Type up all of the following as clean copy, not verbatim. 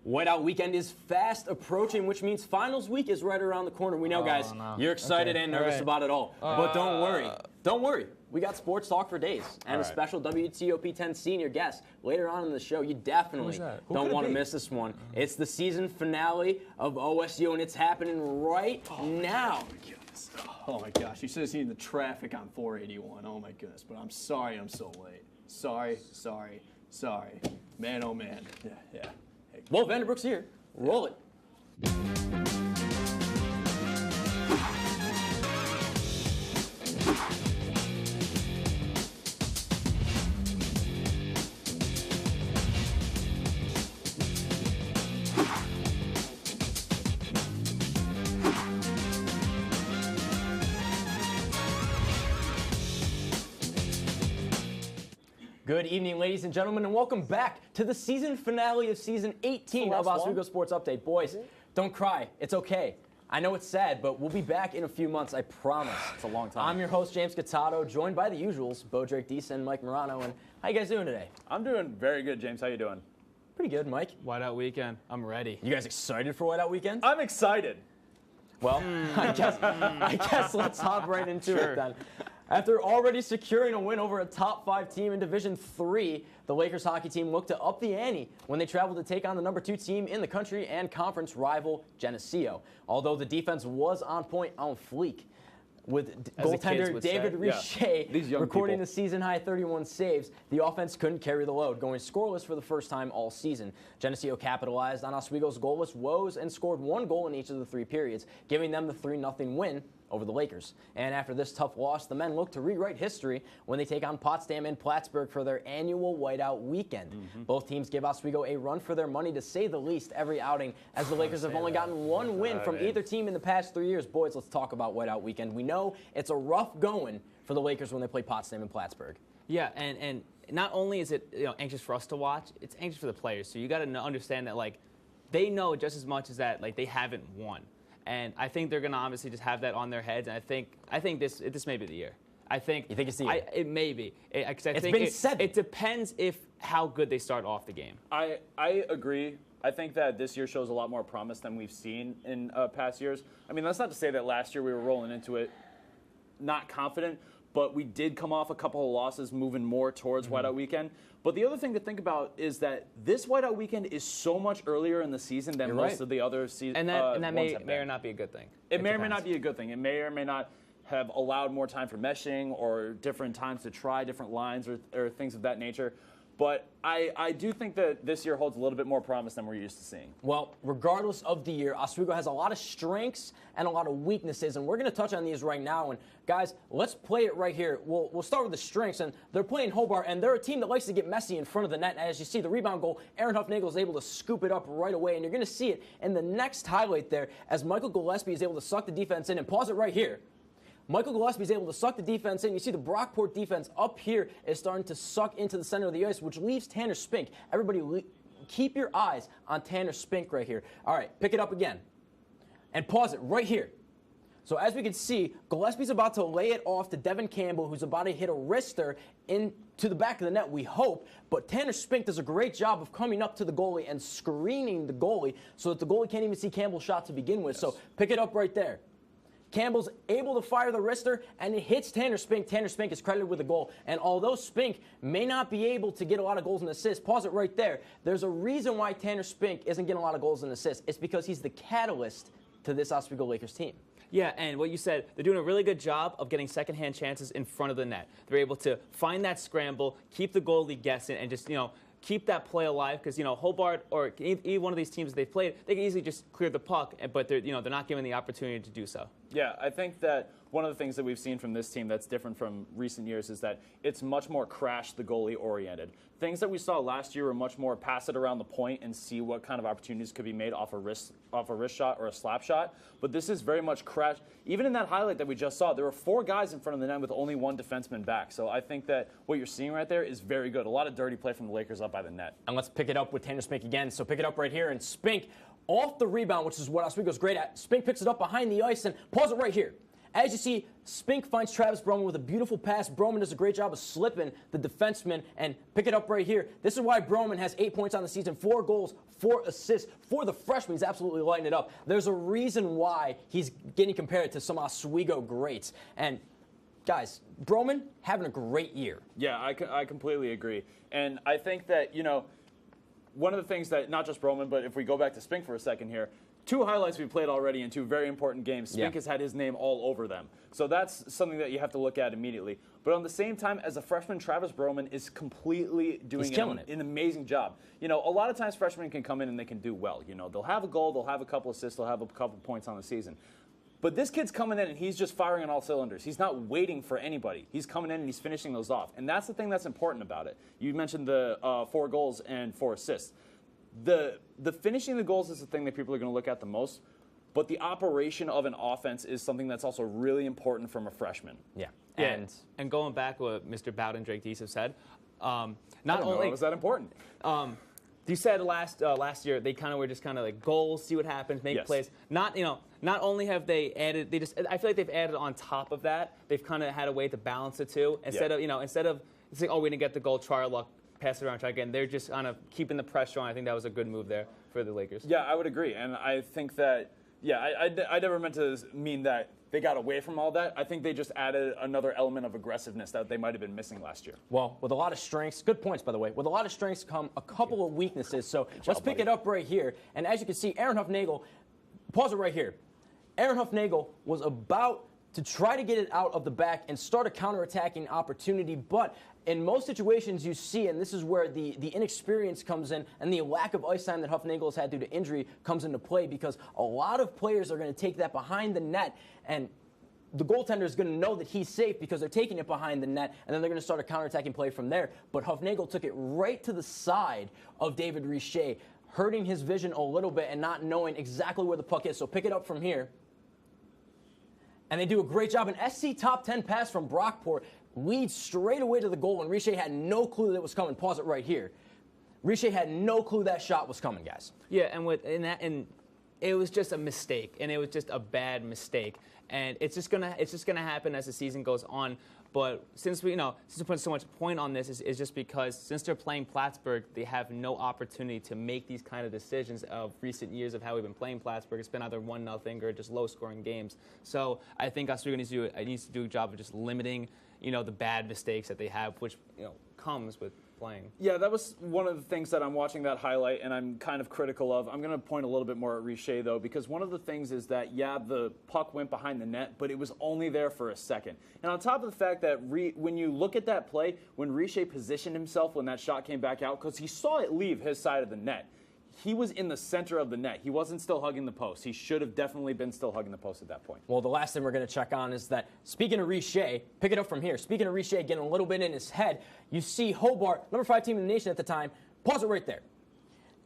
Whiteout weekend is fast approaching, which means finals week is right around the corner. We know, guys, you're excited and nervous about it all. But don't worry. Don't worry. We got sports talk for days and a special WTOP 10 senior guest later on in the show. You definitely don't want to miss this one. It's the season finale of OSU, and it's happening right now. Oh my gosh, you should have seen the traffic on 481. Oh my goodness, but I'm sorry I'm so late. Sorry. Man, oh man. Yeah. Hey. Well, Vanderbrook's here. Roll it. Good evening, ladies and gentlemen, and welcome back to the season finale of season 18 of Oswego Sports Update. Boys, don't cry. It's okay. I know it's sad, but we'll be back in a few months, I promise. It's a long time. I'm your host, James Gattato, joined by the usuals, Bo Drake Deason, Mike Morano, and how you guys doing today? I'm doing very good, James. How you doing? Pretty good, Mike. Whiteout weekend. I'm ready. You guys excited for Whiteout weekend? I'm excited. Well, I guess let's hop right into it then. After already securing a win over a top 5 team in Division III, the Lakers hockey team looked to up the ante when they traveled to take on the number 2 team in the country and conference rival Geneseo. Although the defense was on point, on fleek, with goaltender David Richer recording the season-high 31 saves, the offense couldn't carry the load, going scoreless for the first time all season. Geneseo capitalized on Oswego's goalless woes and scored 1 goal in each of the 3 periods, giving them the 3-0 win over the Lakers. And after this tough loss, the men look to rewrite history when they take on Potsdam and Plattsburgh for their annual Whiteout weekend. Both teams give Oswego a run for their money, to say the least, every outing, as the Lakers have only gotten 1 win from either team in the past 3 years. Boys, let's talk about Whiteout weekend. We know it's a rough going for the Lakers when they play Potsdam and Plattsburgh. Yeah, and not only is it anxious for us to watch, it's anxious for the players. So you got to understand that they know just as much as that they haven't won. And I think they're going to obviously just have that on their heads. And I think this may be the year. I think. You think it's the year? It may be. It's been said. It depends how good they start off the game. I agree. I think that this year shows a lot more promise than we've seen in past years. I mean, that's not to say that last year we were rolling into it not confident, but we did come off a couple of losses moving more towards Whiteout weekend. But the other thing to think about is that this Whiteout weekend is so much earlier in the season than most of the other seasons. And that may or not be a good thing. It may or may not be a good thing. It may or may not have allowed more time for meshing or different times to try different lines or things of that nature. But I do think that this year holds a little bit more promise than we're used to seeing. Well, regardless of the year, Oswego has a lot of strengths and a lot of weaknesses, and we're going to touch on these right now. And guys, let's play it right here. We'll start with the strengths, and they're playing Hobart, and they're a team that likes to get messy in front of the net. And as you see, the rebound goal, Aaron Huffnagel is able to scoop it up right away, and you're going to see it in the next highlight there as Michael Gillespie is able to suck the defense in. And pause it right here. Michael Gillespie is able to suck the defense in. You see the Brockport defense up here is starting to suck into the center of the ice, which leaves Tanner Spink. Everybody keep your eyes on Tanner Spink right here. All right, pick it up again. And pause it right here. So as we can see, Gillespie's about to lay it off to Devin Campbell, who's about to hit a wrister into the back of the net, we hope. But Tanner Spink does a great job of coming up to the goalie and screening the goalie so that the goalie can't even see Campbell's shot to begin with. Yes. So pick it up right there. Campbell's able to fire the wrister, and it hits Tanner Spink. Tanner Spink is credited with a goal. And although Spink may not be able to get a lot of goals and assists, pause it right there, there's a reason why Tanner Spink isn't getting a lot of goals and assists. It's because he's the catalyst to this Oswego Lakers team. Yeah, and what you said, they're doing a really good job of getting secondhand chances in front of the net. They're able to find that scramble, keep the goalie guessing, and just, keep that play alive, because Hobart or either one of these teams they've played, they can easily just clear the puck, but they're not given the opportunity to do so. Yeah, I think that one of the things that we've seen from this team that's different from recent years is that it's much more crash the goalie oriented. Things that we saw last year were much more pass it around the point and see what kind of opportunities could be made off a wrist shot or a slap shot. But this is very much crash. Even in that highlight that we just saw, there were 4 guys in front of the net with only 1 defenseman back. So I think that what you're seeing right there is very good. A lot of dirty play from the Lakers up by the net. And let's pick it up with Tanner Spink again. So pick it up right here, and Spink off the rebound, which is what Oswego's great at. Spink picks it up behind the ice, and pause it right here. As you see, Spink finds Travis Broman with a beautiful pass. Broman does a great job of slipping the defenseman and pick it up right here. This is why Broman has 8 points on the season, 4 goals, 4 assists. For the freshman, he's absolutely lighting it up. There's a reason why he's getting compared to some Oswego greats. And guys, Broman having a great year. Yeah, I completely agree. And I think that, one of the things that, not just Broman, but if we go back to Spink for a second here, 2 highlights we played already in 2 very important games. Spink has had his name all over them. So that's something that you have to look at immediately. But on the same time, as a freshman, Travis Broman is completely doing an amazing job. A lot of times freshmen can come in and they can do well. They'll have a goal, they'll have a couple assists, they'll have a couple points on the season. But this kid's coming in and he's just firing on all cylinders. He's not waiting for anybody. He's coming in and he's finishing those off. And that's the thing that's important about it. You mentioned the 4 goals and 4 assists. The finishing the goals is the thing that people are going to look at the most, but the operation of an offense is something that's also really important from a freshman. Yeah. And going back to what Mr. Bowden Drake Deese have said, not only was that important. You said last year they kind of were just kind of like goals, see what happens, make plays. Not only have they added, I feel like they've added on top of that. They've kind of had a way to balance the two instead of it's like, oh, we didn't get the goal, try our luck, pass it around, try again. They're just kind of keeping the pressure on. I think that was a good move there for the Lakers. Yeah, I would agree, and I think that I never meant to mean that they got away from all that. I think they just added another element of aggressiveness that they might have been missing last year. Well, with a lot of strengths, good points, by the way. With a lot of strengths come a couple of weaknesses. So let's pick it up right here. And as you can see, Aaron Huffnagel, pause it right here. Aaron Huffnagel was about to try to get it out of the back and start a counterattacking opportunity, but in most situations you see, and this is where the inexperience comes in and the lack of ice time that Huffnagel has had due to injury comes into play, because a lot of players are going to take that behind the net, and the goaltender is going to know that he's safe because they're taking it behind the net, and then they're going to start a counterattacking play from there. But Huffnagel took it right to the side of David Richer, hurting his vision a little bit and not knowing exactly where the puck is. So pick it up from here. And they do a great job. An SC top 10 pass from Brockport leads straight away to the goal when Richer had no clue that it was coming. Pause it right here. Richer had no clue that shot was coming, guys. Yeah, and it was just a mistake, and it was just a bad mistake. And it's just gonna happen as the season goes on. But since we put so much point on this is just because since they're playing Plattsburgh, they have no opportunity to make these kind of decisions of recent years of how we've been playing Plattsburgh. It's been either 1-0 or just low-scoring games. So I think Oswego needs to do a job of just limiting, the bad mistakes that they have, which comes with playing. Yeah, that was one of the things that I'm watching that highlight and I'm kind of critical of. I'm going to point a little bit more at Richer, though, because one of the things is that, the puck went behind the net, but it was only there for a second. And on top of the fact that when you look at that play, when Richer positioned himself when that shot came back out, because he saw it leave his side of the net, he was in the center of the net. He wasn't still hugging the post. He should have definitely been still hugging the post at that point. Well, the last thing we're going to check on is that, speaking of Richer, pick it up from here. Speaking of Richer getting a little bit in his head, you see Hobart, number 5 team in the nation at the time, pause it right there.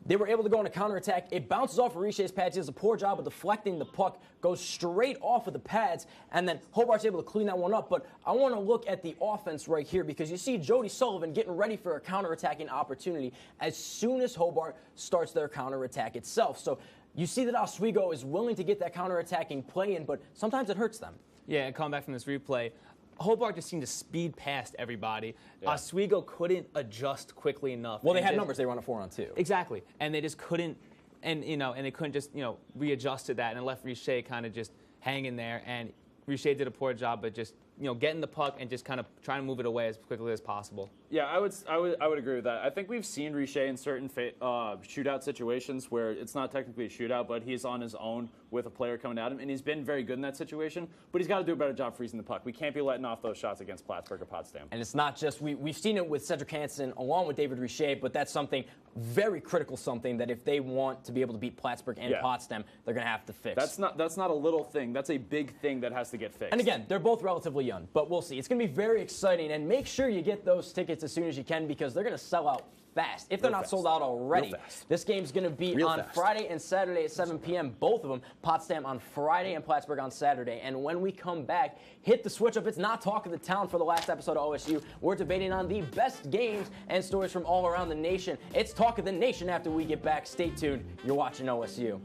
They were able to go on a counterattack. It bounces off of Richer's pads. He does a poor job of deflecting the puck, goes straight off of the pads, and then Hobart's able to clean that one up. But I want to look at the offense right here, because you see Jody Sullivan getting ready for a counterattacking opportunity as soon as Hobart starts their counterattack itself. So you see that Oswego is willing to get that counterattacking play in, but sometimes it hurts them. Yeah, and coming back from this replay, Hobart just seemed to speed past everybody. Yeah. Oswego couldn't adjust quickly enough. Well, they had numbers. They were on a 4-on-2. Exactly, and they just couldn't, and they couldn't just readjust to that, and left Richer kind of just hanging there. And Richer did a poor job, but just getting the puck and just kind of trying to move it away as quickly as possible. Yeah, I would agree with that. I think we've seen Richer in certain shootout situations where it's not technically a shootout, but he's on his own with a player coming at him, and he's been very good in that situation. But he's got to do a better job freezing the puck. We can't be letting off those shots against Plattsburgh or Potsdam. And it's not just we've seen it with Cedric Hansen along with David Richer, but that's something very critical, something that if they want to be able to beat Plattsburgh and Potsdam, they're going to have to fix. That's not a little thing. That's a big thing that has to get fixed. And again, they're both relatively young, but we'll see. It's going to be very exciting, and make sure you get those tickets as soon as you can, because they're going to sell out fast. If they're not sold out already, this game's going to be on Friday and Saturday at 7 p.m., both of them. Potsdam on Friday and Plattsburgh on Saturday. And when we come back, hit the switch up. It's not Talk of the Town for the last episode of OSU. We're debating on the best games and stories from all around the nation. It's Talk of the Nation after we get back. Stay tuned. You're watching OSU.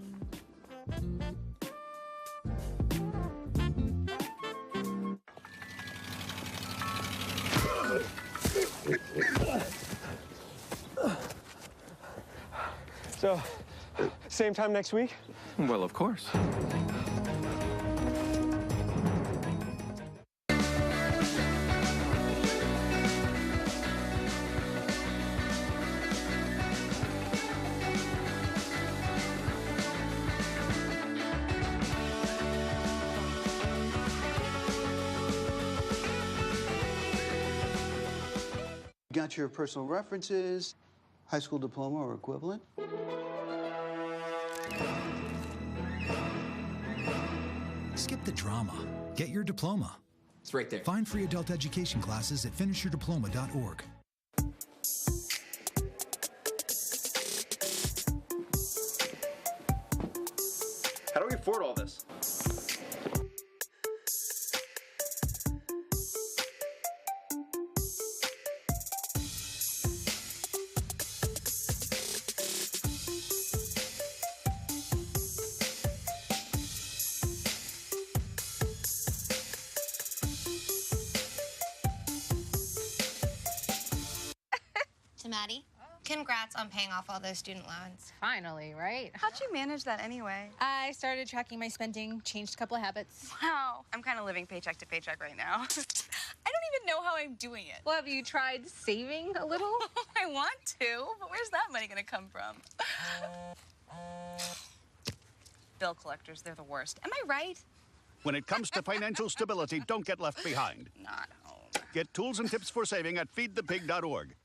So, same time next week? Well, of course. Got your personal references, high school diploma or equivalent? Skip the drama. Get your diploma. It's right there. Find free adult education classes at finishyourdiploma.org. How do we afford all this? To Maddie, congrats on paying off all those student loans. Finally, right? How'd you manage that anyway? I started tracking my spending, changed a couple of habits. Wow, I'm kind of living paycheck to paycheck right now. I don't even know how I'm doing it. Well, have you tried saving a little? I want to, but where's that money gonna come from? Bill collectors, they're the worst. Am I right? When it comes to financial stability, don't get left behind. Not home. Get tools and tips for saving at feedthepig.org.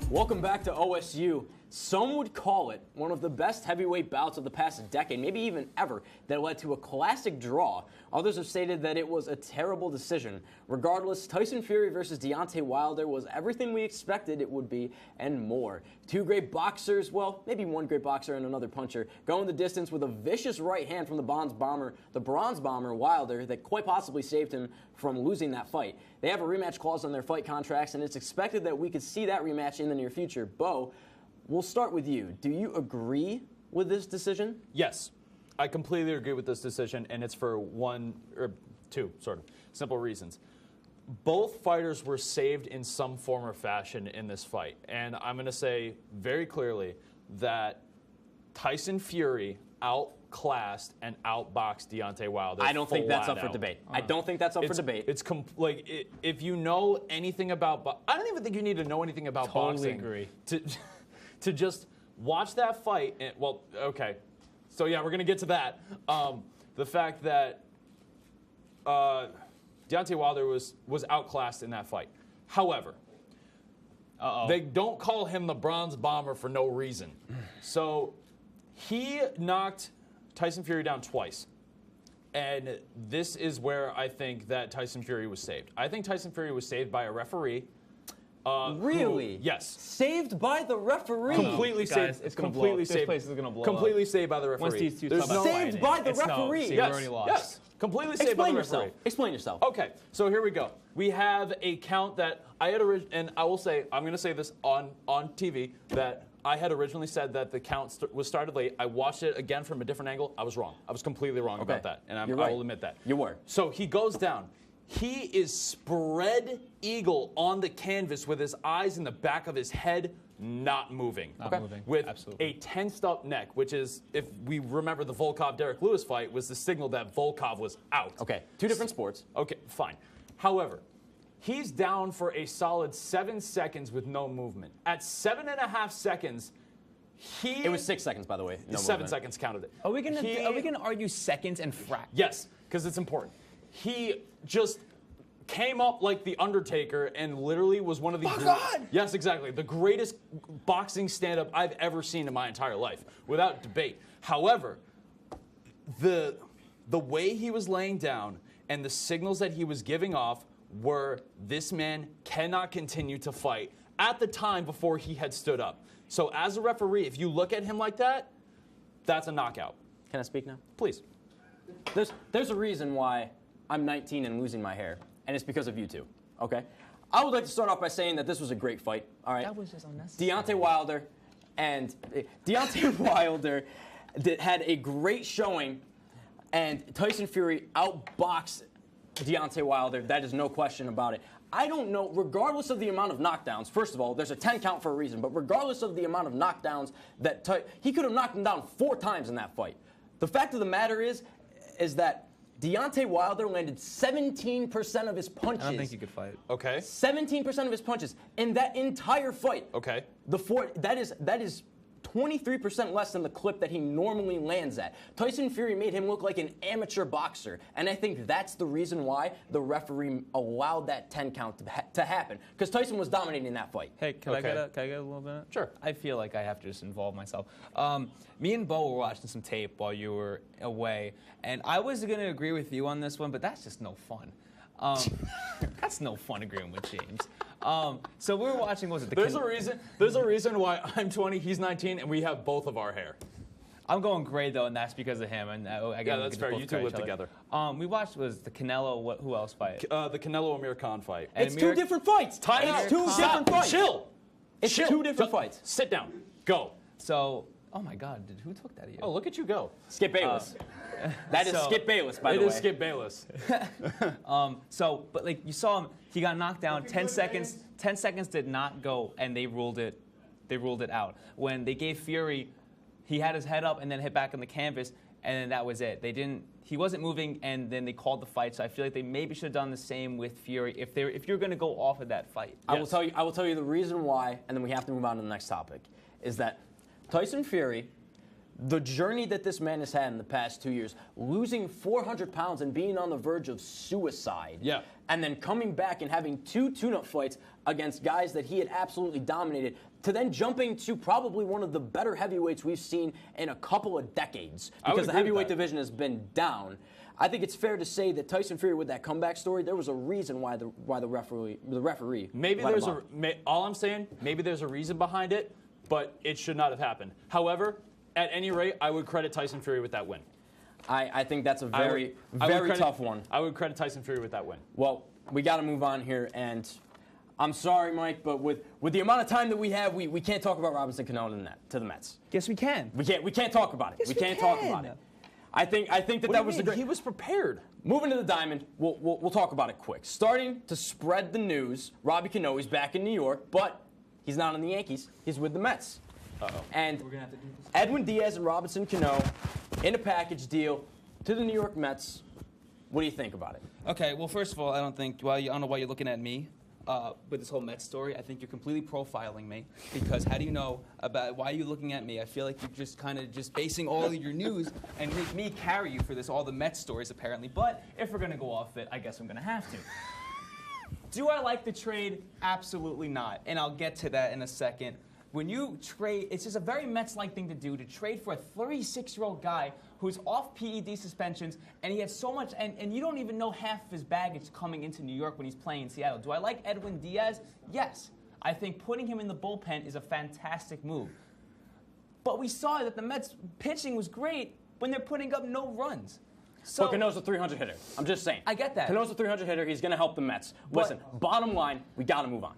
Welcome back to OSU. Some would call it one of the best heavyweight bouts of the past decade, maybe even ever, that led to a classic draw. Others have stated that it was a terrible decision. Regardless, Tyson Fury versus Deontay Wilder was everything we expected it would be and more. Two great boxers, well, maybe one great boxer and another puncher, going the distance with a vicious right hand from the Bronze Bomber Wilder that quite possibly saved him from losing that fight. They have a rematch clause on their fight contracts, and it's expected that we could see that rematch in the near future. Bo, we'll start with you. Do you agree with this decision? Yes, I completely agree with this decision, and it's for one or two sort of simple reasons. Both fighters were saved in some form or fashion in this fight, and I'm going to say very clearly that Tyson Fury outclassed and outboxed Deontay Wilder. I don't think that's up for debate. I don't think that's up for debate. It's if you know anything about, I don't even think you need to know anything about boxing. Totally agree. To just watch that fight. And, well, okay. So, yeah, we're going to get to that. The fact that Deontay Wilder was outclassed in that fight. However, they don't call him the Bronze Bomber for no reason. So he knocked Tyson Fury down twice. And this is where I think that Tyson Fury was saved. I think Tyson Fury was saved by a referee. Really? Yes. Saved by the referee. Completely Guys, saved. it's gonna blow completely up. This saved. place is gonna blow completely up. saved by the referee. Once these two There's talk about no fighting, saved by the it's no, referee. see, yes. we already lost. Yes. Completely saved by Explain the yourself. referee. Explain yourself. Okay, so here we go. We have a count that I had and I will say, I'm going to say this on TV, that I had originally said that the count was started late. I watched it again from a different angle. I was wrong. I was completely wrong about that, and I will admit that. You were. So he goes down. He is spread eagle on the canvas with his eyes in the back of his head, not moving. Not moving. With Absolutely. a tensed up neck, which is, if we remember the Volkov-Derek Lewis fight, was the signal that Volkov was out. Okay, two different sports. Okay, fine. However, he's down for a solid 7 seconds with no movement. At 7.5 seconds, It was 6 seconds, by the way. No 7 movement. seconds counted it. Are we gonna argue seconds and frac? Yes, because it's important. He just came up like the Undertaker and literally was one of the yes, exactly, the greatest boxing stand-up I've ever seen in my entire life, without debate. However, the way he was laying down and the signals that he was giving off were, this man cannot continue to fight at the time before he had stood up. So as a referee, if you look at him like that, that's a knockout. Can I speak now? Please. There's a reason why I'm 19 and losing my hair, and it's because of you two, okay? I would like to start off by saying that this was a great fight, all right? That was just unnecessary. Deontay Wilder And Deontay Wilder had a great showing, and Tyson Fury outboxed Deontay Wilder. That is no question about it. I don't know, regardless of the amount of knockdowns, first of all, there's a 10 count for a reason, but regardless of the amount of knockdowns that he could have knocked him down 4 times in that fight. The fact of the matter is that Deontay Wilder landed 17% of his punches. I don't think you could fight. Okay. 17% of his punches in that entire fight. Okay. That is 23% less than the clip that he normally lands at. Tyson Fury made him look like an amateur boxer, and I think that's the reason why the referee allowed that 10 count to happen, because Tyson was dominating that fight. Hey, can I get a little minute? Sure. I feel like I have to just involve myself. Me and Bo were watching some tape while you were away, and I was going to agree with you on this one, but that's just no fun. That's no fun agreeing with James. So we were watching, what was it? There's a reason why I'm 20, he's 19, and we have both of our hair. I'm going gray, though, and that's because of him. And yeah, that's fair. You two live together. We watched, was the Canelo, who else fight? The Canelo Amir Khan fight. It's 2 different fights. Time out. 2 different fights. Chill. It's 2 different fights. Sit down. Go. So, oh my God, who took that of you? Oh, look at you go. Skip Bayless. That is Skip Bayless, by the way. It is Skip Bayless. But like you saw him, he got knocked down. 10 seconds. 10 seconds did not go, and they ruled it. They ruled it out. When they gave Fury, he had his head up and then hit back on the canvas, and then that was it. They didn't. He wasn't moving, and then they called the fight. So I feel like they maybe should have done the same with Fury if you're going to go off of that fight. I will tell you the reason why, and then we have to move on to the next topic, is that Tyson Fury, the journey that this man has had in the past 2 years, losing 400 pounds and being on the verge of suicide, and then coming back and having 2 tune-up fights against guys that he had absolutely dominated, to then jumping to probably one of the better heavyweights we've seen in a couple of decades, because the heavyweight division has been down. I think it's fair to say that Tyson Fury, with that comeback story, there was a reason why the referee. Maybe there's all I'm saying, maybe there's a reason behind it, but it should not have happened. However, at any rate, I would credit Tyson Fury with that win. I think that's a very tough one. I would credit Tyson Fury with that win. Well, we got to move on here, and I'm sorry, Mike, but with the amount of time that we have, we can't talk about Robinson Cano to the Mets. Yes, we can. We can't talk about it. Yes, we can't talk about it. I think that was a great. He was prepared. Moving to the diamond, we'll talk about it quick. Starting to spread the news, Robbie Cano is back in New York, but he's not on the Yankees. He's with the Mets. Uh-oh. And Edwin Diaz and Robinson Cano in a package deal to the New York Mets. What do you think about it? Okay, well, first of all, I don't know why you're looking at me with this whole Mets story. I think you're completely profiling me, because how do you know about why are you looking at me? I feel like you're just kind of just basing all of your news and make me carry you for all the Mets stories, apparently. But if we're going to go off it, I guess I'm going to have to. Do I like the trade? Absolutely not. And I'll get to that in a second. When you trade, it's just a very Mets-like thing to do, to trade for a 36-year-old guy who's off PED suspensions, and he has so much, and you don't even know half of his baggage coming into New York when he's playing in Seattle. Do I like Edwin Diaz? Yes. I think putting him in the bullpen is a fantastic move. But we saw that the Mets' pitching was great when they're putting up no runs. So, but Cano's a 300 hitter. I'm just saying. I get that. Cano's a 300 hitter. He's going to help the Mets. Listen, bottom line, we got to move on.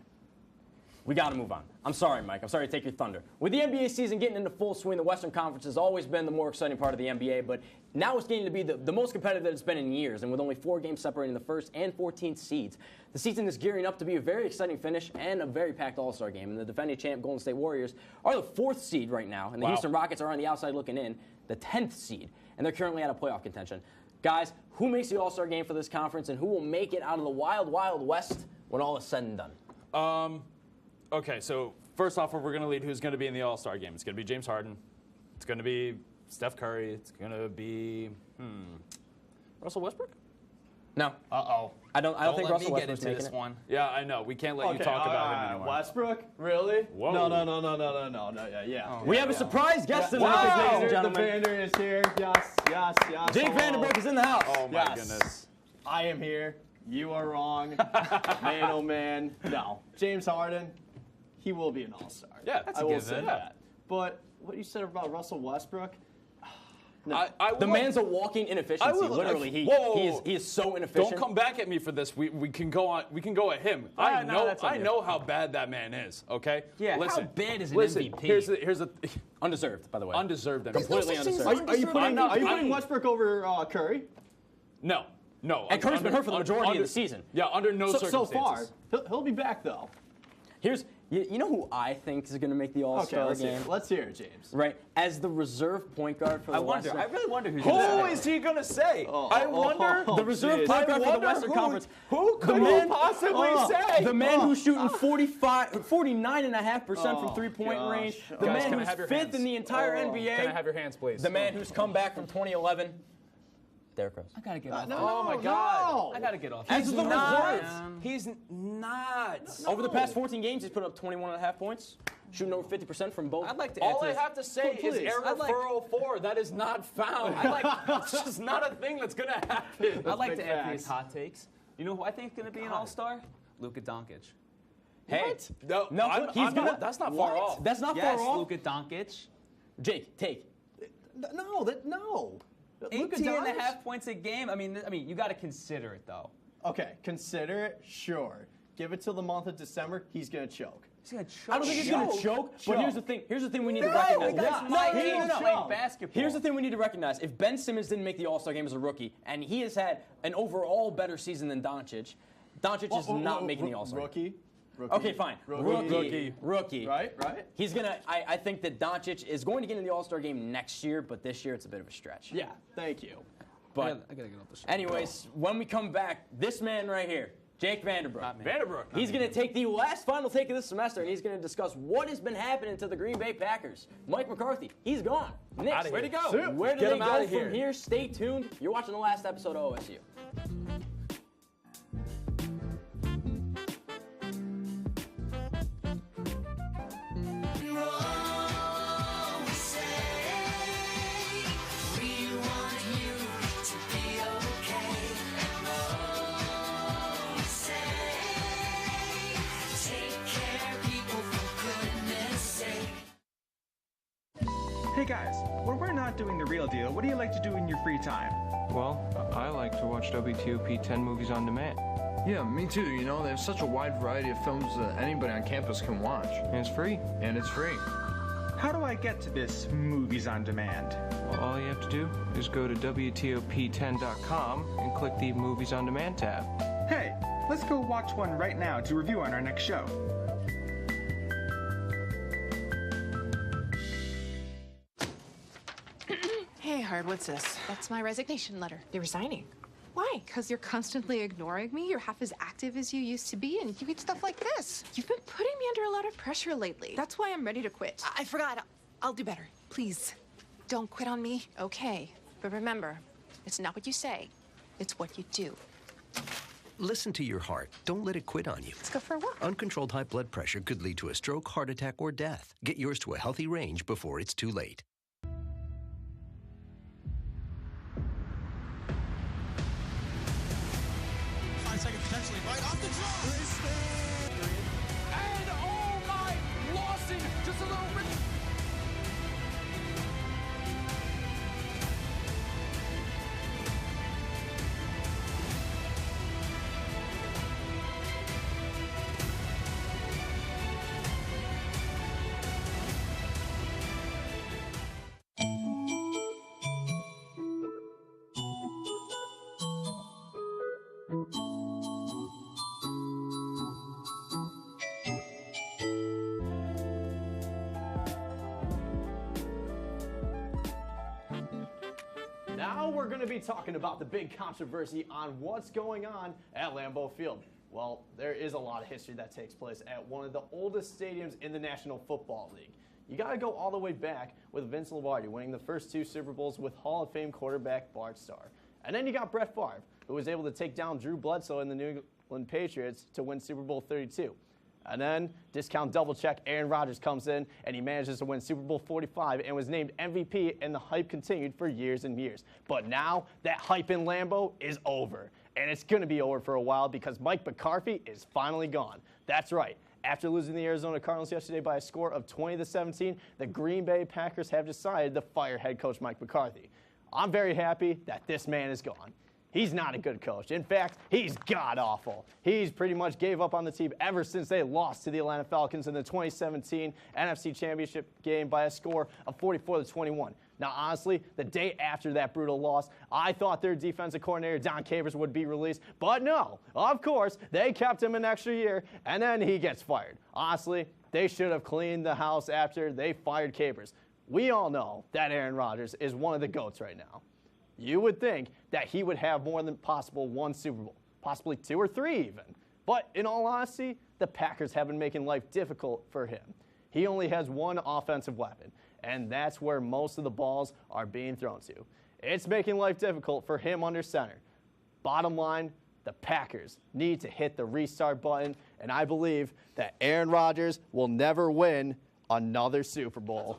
We got to move on. I'm sorry, Mike. I'm sorry to take your thunder. With the NBA season getting into full swing, the Western Conference has always been the more exciting part of the NBA, but now it's getting to be the most competitive that it's been in years, and with only 4 games separating the first and 14th seeds, the season is gearing up to be a very exciting finish and a very packed All-Star game. And the defending champ Golden State Warriors are the 4th seed right now, and the Houston Rockets are on the outside looking in, the 10th seed, and they're currently out of playoff contention. Guys, who makes the All-Star game for this conference, and who will make it out of the wild, wild West when all is said and done? Okay, so first off, we're going to lead who's going to be in the All-Star game. It's going to be James Harden. It's going to be Steph Curry. It's going to be Russell Westbrook? No. Uh-oh. I don't think Russell Westbrook's making this it. one. Yeah, I know. We can't let you talk about him anymore. Westbrook? Really? Whoa. No. Yeah. Oh, we have a surprise guest tonight, Wow. ladies and gentlemen. The Vander is here. Yes. Jake Vandenberg is in the house. Oh, my goodness. I am here. You are wrong. Man, oh, man. No. James Harden, he will be an all-star. Yeah, that's I a will given. say that. But what you said about Russell Westbrook, The man's a walking inefficiency. Literally, he is so inefficient. Don't come back at me for this. We can go on. We can go at him. I know how bad that man is. Okay. Yeah. Listen, How bad is an listen, MVP? Here's the Undeserved, by the way. undeserved. MVP. Completely undeserved. Are you putting Westbrook over Curry? No. And Curry's been hurt for the majority of the season. Yeah, under no circumstances. So far, he'll be back though. You know who I think is going to make the All-Star game? Let's hear it, James. Right, as the reserve point guard for the Western. I really wonder who's Who gonna is he going to say? I wonder. The reserve point guard for the Western Conference. Who could he possibly say? The man who's shooting 49.5% from three-point range. The Guys, man who's fifth in the entire NBA. Can I have your hands, please? The man who's come back from 2011. Derrick Rose. I gotta get off. Oh my God! I gotta get off. As the reserve. He's not. Over the past 14 games, he's put up 21.5 points, shooting over 50% from both. I'd like to. All I have to say is error 404. That is not found. It's just not a thing that's gonna happen. I'd like to add these hot takes. You know who I think is gonna be an All-Star? Luka Doncic. Hey, No, that's not far off. That's not far off. Luka Doncic. Jake, take. No. 18.5 points a game. I mean, you got to consider it though. Okay, consider it. Sure. Give it till the month of December. He's gonna choke. He's gonna choke. I don't think he's going to choke, but here's the thing. Here's the thing we need to No, recognize. that's my age playing basketball. Here's the thing we need to recognize. If Ben Simmons didn't make the All-Star game as a rookie, and he has had an overall better season than Doncic is not making the All-Star game. Rookie. Okay, fine. Rookie. Right. He's gonna. I think that Doncic is going to get in the All-Star game next year, but this year it's a bit of a stretch. Yeah. Thank you. But I gotta get off the show. anyways, when we come back, this man right here, Jake Vanderbrook. Vanderbrook. He's going to take the last final take of this semester, and he's going to discuss what has been happening to the Green Bay Packers. Mike McCarthy, he's gone. Knicks, Where'd he go? Where do they go from here? Stay tuned. You're watching the last episode of OSU. Hey guys, when we're not doing the real deal, what do you like to do in your free time? Well, I like to watch WTOP 10 movies on demand. Yeah, me too. You know, they have such a wide variety of films that anybody on campus can watch. And it's free. And it's free. How do I get to this movies on demand? Well, all you have to do is go to WTOP10.com and click the Movies on Demand tab. Hey, let's go watch one right now to review on our next show. Hey, Hard, what's this? That's my resignation letter. You're resigning. Why? Because you're constantly ignoring me. You're half as active as you used to be, and you eat stuff like this. You've been putting me under a lot of pressure lately. That's why I'm ready to quit. I forgot. I'll do better. Please, don't quit on me. Okay, but remember, it's not what you say, it's what you do. Listen to your heart. Don't let it quit on you. Let's go for a walk. Uncontrolled high blood pressure could lead to a stroke, heart attack, or death. Get yours to a healthy range before it's too late. 5 seconds potentially right off the draw. And oh my, Lawson, just a little bit. Now we're going to be talking about the big controversy on what's going on at Lambeau Field. Well, there is a lot of history that takes place at one of the oldest stadiums in the National Football League. You got to go all the way back with Vince Lombardi winning the first 2 Super Bowls with Hall of Fame quarterback Bart Starr. And then you got Brett Favre, who was able to take down Drew Bledsoe and the New England Patriots to win Super Bowl 32. And then, discount double check, Aaron Rodgers comes in and he manages to win Super Bowl 45 and was named MVP, and the hype continued for years and years. But now, that hype in Lambeau is over. And it's going to be over for a while because Mike McCarthy is finally gone. That's right. After losing the Arizona Cardinals yesterday by a score of 20-17, the Green Bay Packers have decided to fire head coach Mike McCarthy. I'm very happy that this man is gone. He's not a good coach. In fact, he's god-awful. He's pretty much gave up on the team ever since they lost to the Atlanta Falcons in the 2017 NFC Championship game by a score of 44-21. Now, honestly, the day after that brutal loss, I thought their defensive coordinator, Don Capers, would be released. But no, of course, they kept him an extra year, and then he gets fired. Honestly, they should have cleaned the house after they fired Capers. We all know that Aaron Rodgers is one of the GOATs right now. You would think that he would have more than possible one Super Bowl, possibly 2 or 3 even. But in all honesty, the Packers have been making life difficult for him. He only has one offensive weapon, and that's where most of the balls are being thrown to. It's making life difficult for him under center. Bottom line, the Packers need to hit the restart button, and I believe that Aaron Rodgers will never win another Super Bowl.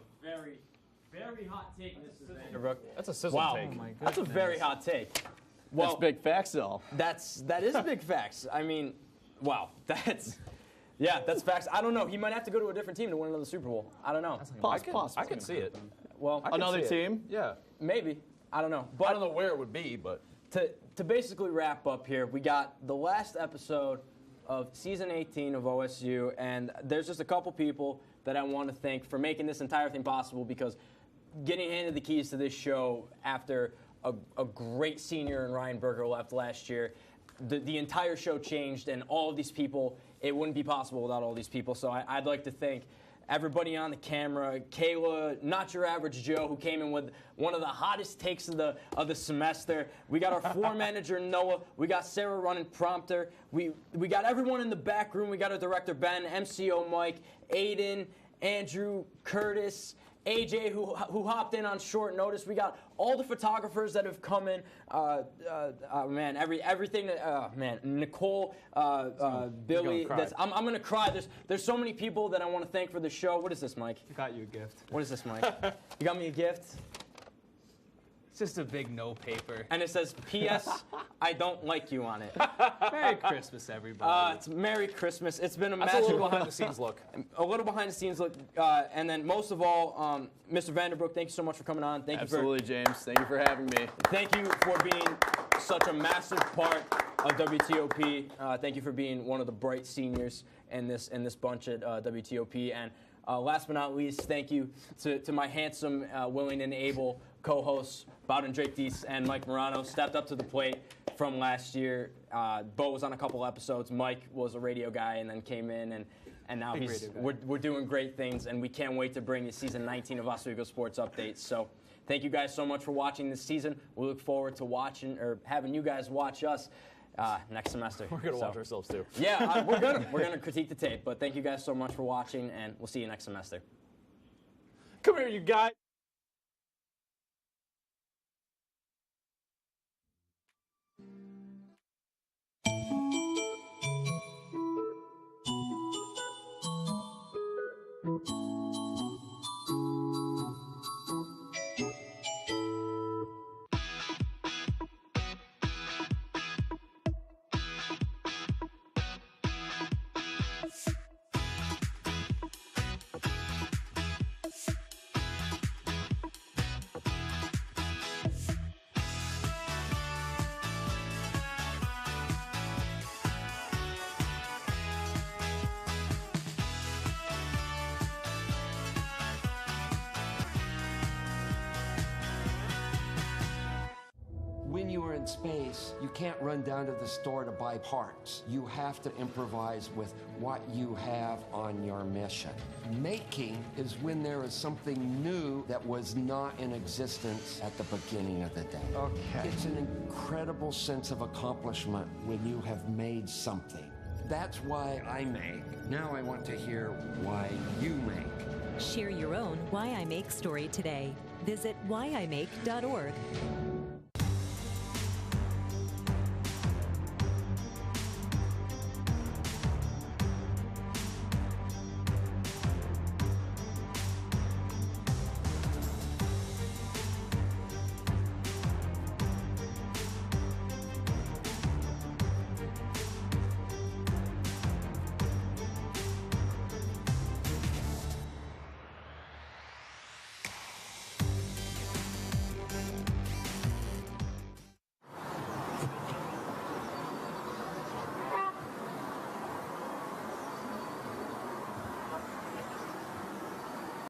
Very hot take, Mr. Vanderbrook. That's a sizzle take. Oh my goodness. That's a very hot take. Well, that's big facts, though. That is big facts. I mean, wow. That's facts. I don't know. He might have to go to a different team to win another Super Bowl. I don't know. I could see it. Well, another team? Yeah. Maybe. I don't know. But I don't know where it would be, but to basically wrap up here, we got the last episode of season 18 of OSU, and there's just a couple people that I want to thank for making this entire thing possible, because getting handed the keys to this show after a great senior and Ryan Berger left last year, the entire show changed, and all of these people, it wouldn't be possible without all these people. So I'd like to thank everybody on the camera, Kayla, Not Your Average Joe, who came in with one of the hottest takes of the semester. We got our floor manager, Noah. We got Sarah running prompter. We got everyone in the back room. We got our director, Ben, MCO Mike, Aiden, Andrew, Curtis, AJ, who hopped in on short notice. We got all the photographers that have come in. Man, everything. Man, Nicole, Billy. I'm gonna cry. There's so many people that I want to thank for the show. What is this, Mike? I got you a gift. What is this, Mike? You got me a gift? It's just a big no paper. And it says, P.S. I don't like you on it. Merry Christmas, everybody. It's Merry Christmas. It's been a That's magical... a little behind-the-scenes look. A little behind-the-scenes look. And then most of all, Mr. Vanderbrook, thank you so much for coming on. Absolutely, James. Thank you for having me. Thank you for being such a massive part of WTOP. Thank you for being one of the bright seniors in this bunch at WTOP. And last but not least, thank you to my handsome, willing, and able co-hosts, Bowden Drake Deese and Mike Morano, stepped up to the plate from last year. Bo was on a couple episodes. Mike was a radio guy and then came in, and now we're doing great things, and we can't wait to bring you season 19 of Oswego Sports Updates. So thank you guys so much for watching this season. We look forward to watching or having you guys watch us next semester. We're going to watch ourselves too. Yeah, we're gonna critique the tape, but thank you guys so much for watching, and we'll see you next semester. Come here, you guys. When you are in space, you can't run down to the store to buy parts. You have to improvise with what you have on your mission. Making is when there is something new that was not in existence at the beginning of the day. Okay. It's an incredible sense of accomplishment when you have made something. That's why I make. Now I want to hear why you make. Share your own Why I Make story today. Visit whyimake.org.